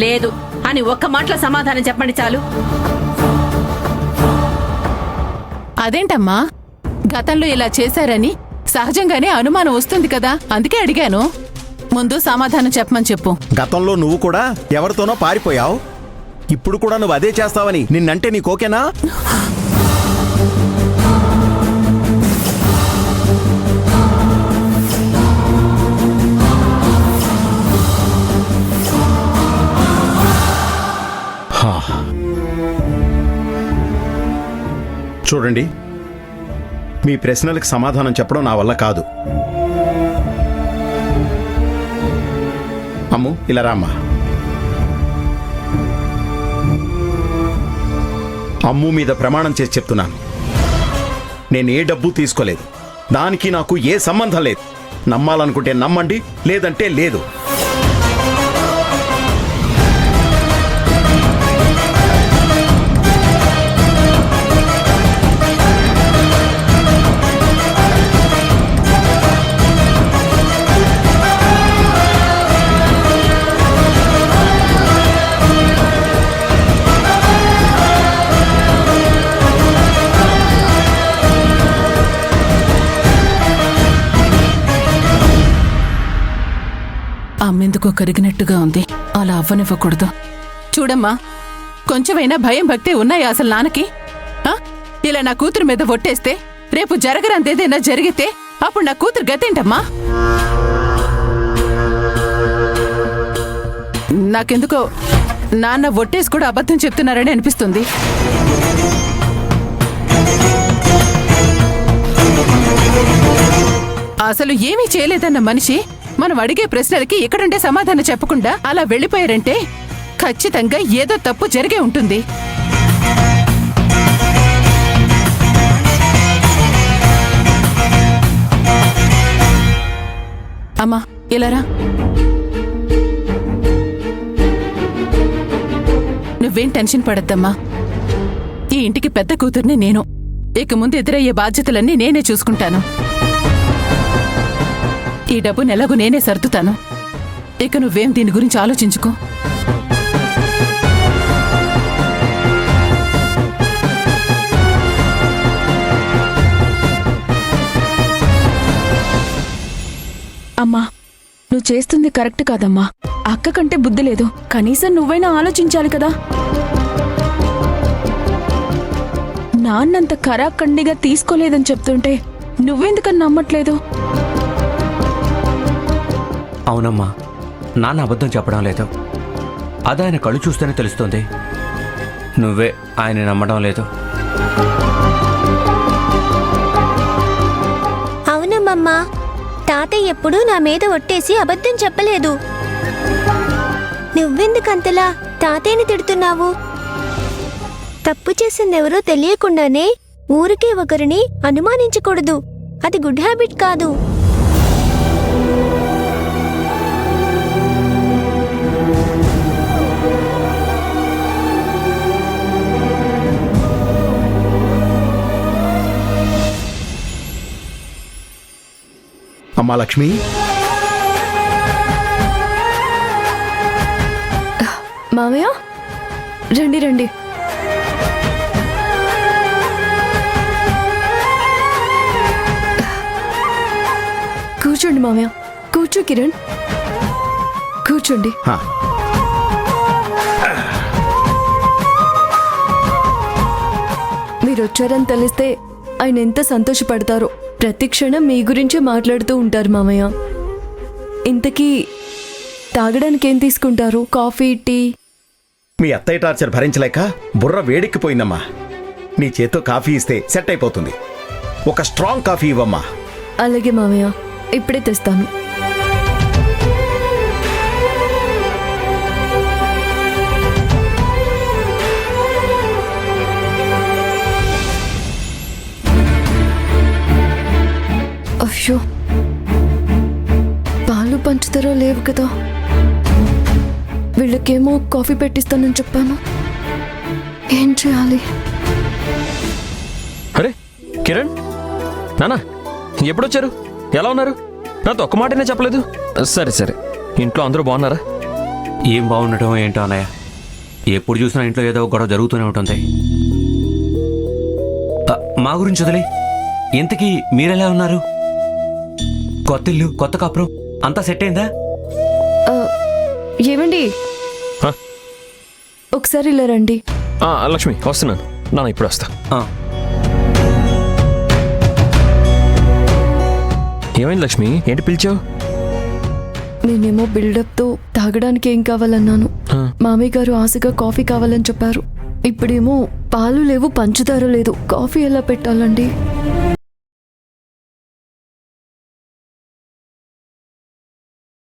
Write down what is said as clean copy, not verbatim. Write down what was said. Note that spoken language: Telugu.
లేదు అని ఒక్క మాటలో సమాధానం చెప్పండి చాలు. అదేంటమ్మా, గతంలో ఇలా చేశారని సహజంగానే అనుమానం వస్తుంది కదా, అందుకే అడిగాను. ముందు సమాధానం చెప్పమని చెప్పు. గతంలో నువ్వు కూడా ఎవరితోనో పారిపోయావు, ఇప్పుడు కూడా నువ్వు అదే చేస్తావని నిన్నంటే నీకోకేనా? చూడండి, మీ ప్రశ్నలకు సమాధానం చెప్పడం నా వల్ల కాదు. అమ్ము, ఇలా రామ్మా. అమ్ము మీద ప్రమాణం చేసి చెప్తున్నాను, నేను ఏ డబ్బు తీసుకోలేదు, దానికి నాకు ఏ సంబంధం లేదు. నమ్మాలనుకుంటే నమ్మండి, లేదంటే లేదు. అమ్మెందుకో కరిగినట్టుగా ఉంది, అలా అవ్వనివ్వకూడదు. చూడమ్మా, కొంచెమైనా భయం భక్తి ఉన్నాయా అసలు నాన్నకి? ఇలా నా కూతురు మీద ఒట్టేస్తే రేపు జరగరందేదైనా జరిగితే అప్పుడు నా కూతురు గతేంటమ్మా? నాకెందుకో నాన్న ఒట్టేసి కూడా అబద్ధం చెప్తున్నారని అనిపిస్తుంది. అసలు ఏమీ చేయలేదన్న మనిషి మనం అడిగే ప్రశ్నలకి ఇక్కడుండే సమాధానం చెప్పకుండా అలా వెళ్ళిపోయారంటే ఖచ్చితంగా ఏదో తప్పు జరిగే ఉంటుంది. అమ్మా, ఇలారా. నువ్వేం టెన్షన్ పడద్దమ్మా. ఈ ఇంటికి పెద్ద కూతుర్ని నేను. ఇక ముందు ఎదురయ్యే బాధ్యతలన్నీ నేనే చూసుకుంటాను. ఈ డబ్బు నెలకు నేనే సర్దుతాను. ఇక నువ్వేం దీని గురించి ఆలోచించుకో. అమ్మా, నువ్వు చేస్తుంది కరెక్ట్ కాదమ్మా. అక్క కంటే బుద్ధి లేదు, కనీసం నువ్వైనా ఆలోచించాలి కదా. నాన్నంత కరాఖండిగా తీసుకోలేదని చెప్తుంటే నువ్వెందుకని నమ్మట్లేదు? అవునమ్మా, నాన్న అబద్ధం చెప్పడం లేదు, అది ఆయన కళ్ళు చూస్తేనే తెలుస్తుంది. నువ్వే ఆయన నమ్మడం లేదు. అవునమ్మా, తాతయ్య ఎప్పుడూ నా మీద ఒట్టేసి అబద్ధం చెప్పలేదు. నువ్వెందుకంతలా తాతయ్యని తిడుతున్నావు? తప్పు చేసిందెవరో తెలియకుండానే ఊరికే ఒకరిని అనుమానించకూడదు. అది గుడ్ హ్యాబిట్ కాదు. అమ్మా లక్ష్మి, మామయ్య, రండి రండి. కూర్చోండి మామయ్య. కూర్చో కిరణ్, కూర్చోండి. మీరొచ్చారని తెలిస్తే ఆయన ఎంత సంతోషపడతారో. ప్రతి క్షణం మీ గురించే మాట్లాడుతూ ఉంటారు మామయ్య. ఇంతకీ తాగడానికి ఏం తీసుకుంటారు? Coffee, tea? మీ అత్తయ్య టార్చర్ భరించలేక బుర్ర వేడెక్కిపోయిందమ్మా. నీ చేత్తో కాఫీ ఇస్తే సెట్ అయిపోతుంది. ఒక స్ట్రాంగ్ కాఫీ ఇవ్వమ్మా. అలాగే మామయ్య, ఇప్పుడే తెస్తాను. అయ్యో, పాలు పంచుతారో లేవు కదా. వీళ్ళకేమో కాఫీ పెట్టిస్తానని చెప్పాను, ఏం చేయాలి? అరే కిరణ్, నానా ఎప్పుడొచ్చారు? ఎలా ఉన్నారు? నాతో ఒక్క మాటనే చెప్పలేదు. సరే సరే, ఇంట్లో అందరూ బాగున్నారా? ఏం బాగుండటం ఏంటో అన్నయ్య, ఎప్పుడు చూసినా ఇంట్లో ఏదో ఒక గొడవ జరుగుతూనే ఉంటుంది. మా గురించి వదిలే, ఇంతకీ మీరెలా ఉన్నారు? కొత్త ఇల్లు, కొత్త కాపురం అంతా సెట్ అయిందా? ఏమండి ఆ, ఒకసారి ఇలా రండి. లక్ష్మి వస్తున్నాను. నాన్న ఇప్పుడు వస్తా. ఆ, ఏమైంది లక్ష్మి, ఏంటి పిలిచావు? నేనేమో బిల్డప్తో తాగడానికి ఏం కావాలన్నాను. ఆ. మామయ్య గారు ఆశగా కాఫీ కావాలని చెప్పారు. ఇప్పుడేమో పాలు లేవు, పంచదార లేదు. కాఫీ ఎలా పెట్టాలండి?